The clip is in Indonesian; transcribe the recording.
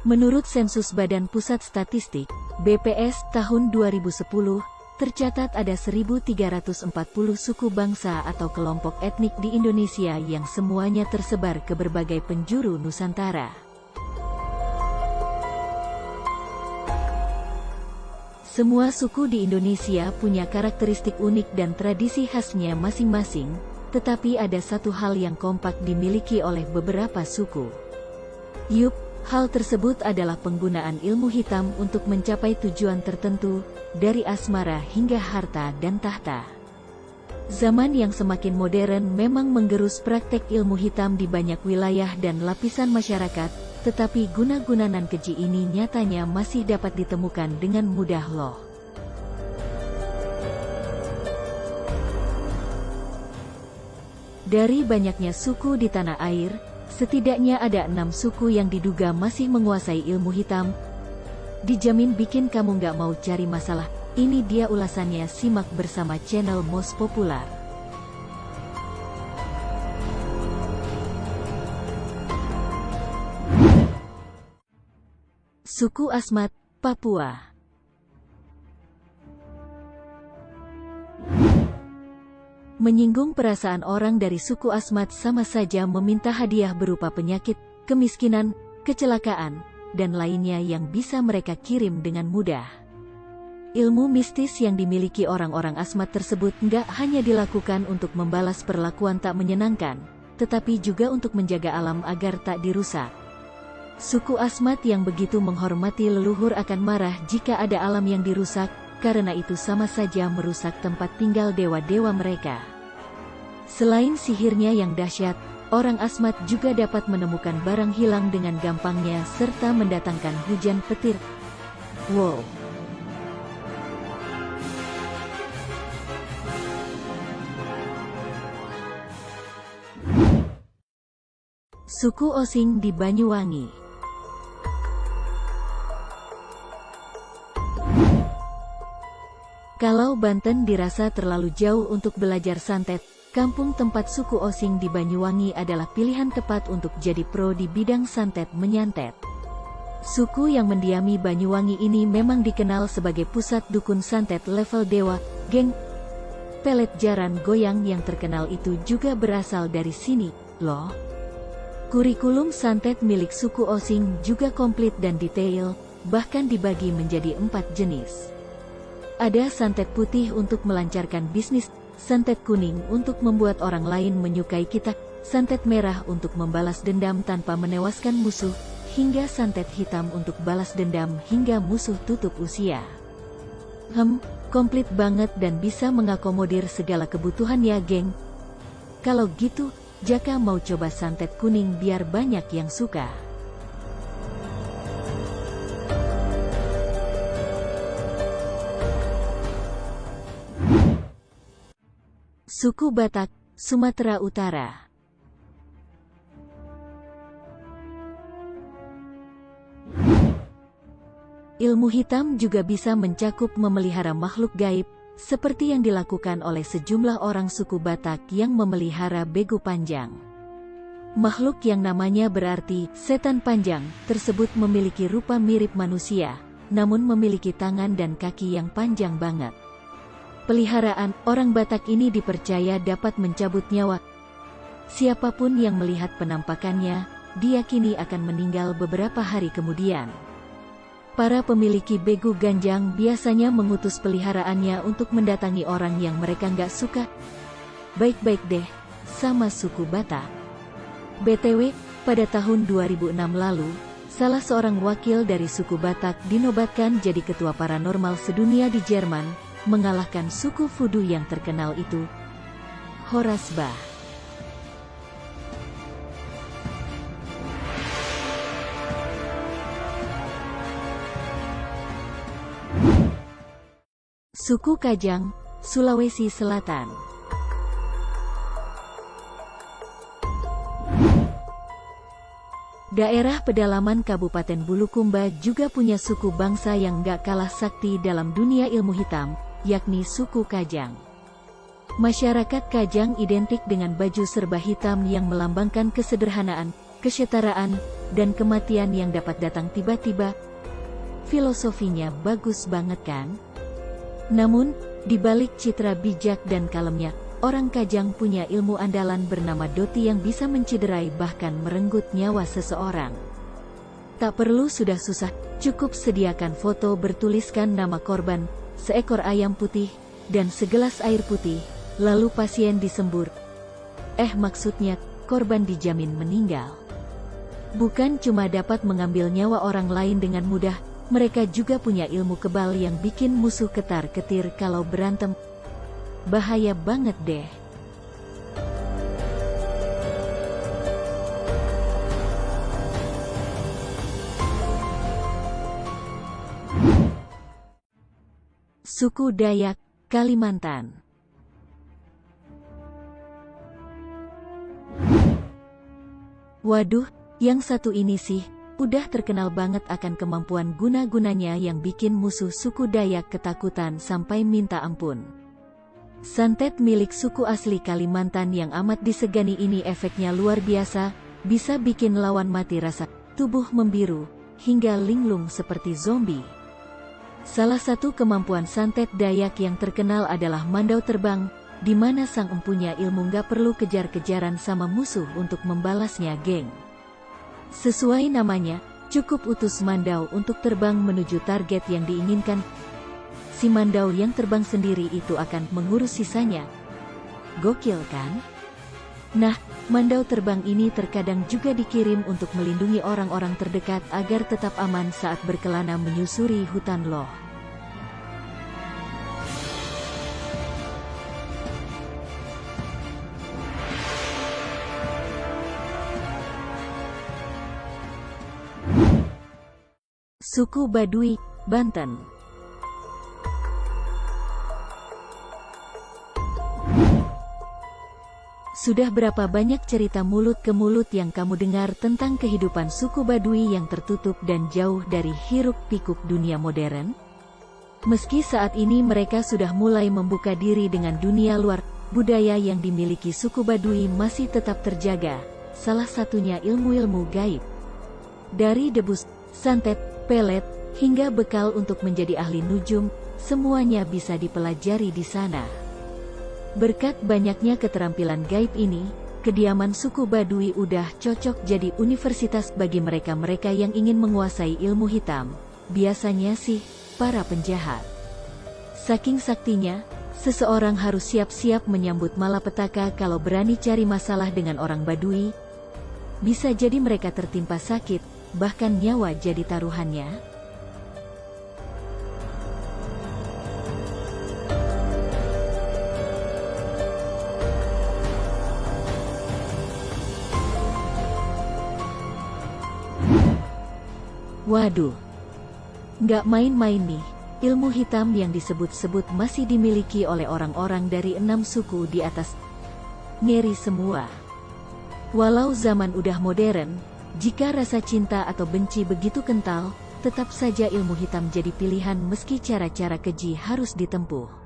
Menurut Sensus Badan Pusat Statistik, BPS tahun 2010, tercatat ada 1.340 suku bangsa atau kelompok etnik di Indonesia yang semuanya tersebar ke berbagai penjuru Nusantara. Semua suku di Indonesia punya karakteristik unik dan tradisi khasnya masing-masing, tetapi ada satu hal yang kompak dimiliki oleh beberapa suku. Yup, hal tersebut adalah penggunaan ilmu hitam untuk mencapai tujuan tertentu, dari asmara hingga harta dan tahta. Zaman yang semakin modern memang menggerus praktek ilmu hitam di banyak wilayah dan lapisan masyarakat, tetapi guna-guna nan keji ini nyatanya masih dapat ditemukan dengan mudah loh. Dari banyaknya suku di tanah air, setidaknya ada 6 suku yang diduga masih menguasai ilmu hitam. Dijamin bikin kamu nggak mau cari masalah. Ini dia ulasannya, simak bersama channel Most Popular. Suku Asmat, Papua. Menyinggung perasaan orang dari suku Asmat sama saja meminta hadiah berupa penyakit, kemiskinan, kecelakaan, dan lainnya yang bisa mereka kirim dengan mudah. Ilmu mistis yang dimiliki orang-orang Asmat tersebut nggak hanya dilakukan untuk membalas perlakuan tak menyenangkan, tetapi juga untuk menjaga alam agar tak dirusak. Suku Asmat yang begitu menghormati leluhur akan marah jika ada alam yang dirusak, karena itu sama saja merusak tempat tinggal dewa-dewa mereka. Selain sihirnya yang dahsyat, orang Asmat juga dapat menemukan barang hilang dengan gampangnya serta mendatangkan hujan petir. Wow! Suku Osing di Banyuwangi. Kalau Banten dirasa terlalu jauh untuk belajar santet, kampung tempat suku Osing di Banyuwangi adalah pilihan tepat untuk jadi pro di bidang santet menyantet. Suku yang mendiami Banyuwangi ini memang dikenal sebagai pusat dukun santet level dewa, geng. Pelet jaran goyang yang terkenal itu juga berasal dari sini, loh. Kurikulum santet milik suku Osing juga komplit dan detail, bahkan dibagi menjadi 4 jenis. Ada santet putih untuk melancarkan bisnis, santet kuning untuk membuat orang lain menyukai kita, santet merah untuk membalas dendam tanpa menewaskan musuh, hingga santet hitam untuk balas dendam hingga musuh tutup usia. Komplit banget dan bisa mengakomodir segala kebutuhan ya geng. Kalau gitu, Jaka mau coba santet kuning biar banyak yang suka. Suku Batak, Sumatera Utara. Ilmu hitam juga bisa mencakup memelihara makhluk gaib, seperti yang dilakukan oleh sejumlah orang suku Batak yang memelihara begu panjang. Makhluk yang namanya berarti setan panjang tersebut memiliki rupa mirip manusia, namun memiliki tangan dan kaki yang panjang banget. Peliharaan orang Batak ini dipercaya dapat mencabut nyawa. Siapapun yang melihat penampakannya, diyakini akan meninggal beberapa hari kemudian. Para pemiliki begu ganjang biasanya mengutus peliharaannya untuk mendatangi orang yang mereka nggak suka. Baik-baik deh, sama suku Batak. BTW, pada tahun 2006 lalu, salah seorang wakil dari suku Batak dinobatkan jadi ketua paranormal sedunia di Jerman, mengalahkan suku Voodoo yang terkenal itu, Horace Bah. Suku Kajang, Sulawesi Selatan. Daerah pedalaman Kabupaten Bulukumba juga punya suku bangsa yang gak kalah sakti dalam dunia ilmu hitam, yakni suku Kajang. Masyarakat Kajang identik dengan baju serba hitam yang melambangkan kesederhanaan, kesetaraan, dan kematian yang dapat datang tiba-tiba. Filosofinya bagus banget kan? Namun, di balik citra bijak dan kalemnya, orang Kajang punya ilmu andalan bernama Doti yang bisa menciderai bahkan merenggut nyawa seseorang. Tak perlu sudah susah, cukup sediakan foto bertuliskan nama korban, seekor ayam putih, dan segelas air putih, lalu pasien disembur. Maksudnya, korban dijamin meninggal. Bukan cuma dapat mengambil nyawa orang lain dengan mudah, mereka juga punya ilmu kebal yang bikin musuh ketar-ketir kalau berantem. Bahaya banget deh. Suku Dayak, Kalimantan. Waduh, yang satu ini sih, udah terkenal banget akan kemampuan guna-gunanya yang bikin musuh suku Dayak ketakutan sampai minta ampun. Santet milik suku asli Kalimantan yang amat disegani ini efeknya luar biasa, bisa bikin lawan mati rasa, tubuh membiru, hingga linglung seperti zombie. Salah satu kemampuan santet Dayak yang terkenal adalah mandau terbang, di mana sang empunya ilmu nggak perlu kejar-kejaran sama musuh untuk membalasnya, geng. Sesuai namanya, cukup utus mandau untuk terbang menuju target yang diinginkan. Si mandau yang terbang sendiri itu akan mengurus sisanya. Gokil kan? Nah, mandau terbang ini terkadang juga dikirim untuk melindungi orang-orang terdekat agar tetap aman saat berkelana menyusuri hutan loh. Suku Baduy, Banten. Sudah berapa banyak cerita mulut ke mulut yang kamu dengar tentang kehidupan suku Baduy yang tertutup dan jauh dari hiruk-pikuk dunia modern? Meski saat ini mereka sudah mulai membuka diri dengan dunia luar, budaya yang dimiliki suku Baduy masih tetap terjaga, salah satunya ilmu-ilmu gaib. Dari debus, santet, pelet, hingga bekal untuk menjadi ahli nujum, semuanya bisa dipelajari di sana. Berkat banyaknya keterampilan gaib ini, kediaman suku Baduy udah cocok jadi universitas bagi mereka-mereka yang ingin menguasai ilmu hitam. Biasanya sih, para penjahat. Saking saktinya, seseorang harus siap-siap menyambut malapetaka kalau berani cari masalah dengan orang Baduy. Bisa jadi mereka tertimpa sakit, bahkan nyawa jadi taruhannya. Waduh, nggak main-main nih, ilmu hitam yang disebut-sebut masih dimiliki oleh orang-orang dari 6 suku di atas. Ngeri semua. Walau zaman udah modern, jika rasa cinta atau benci begitu kental, tetap saja ilmu hitam jadi pilihan meski cara-cara keji harus ditempuh.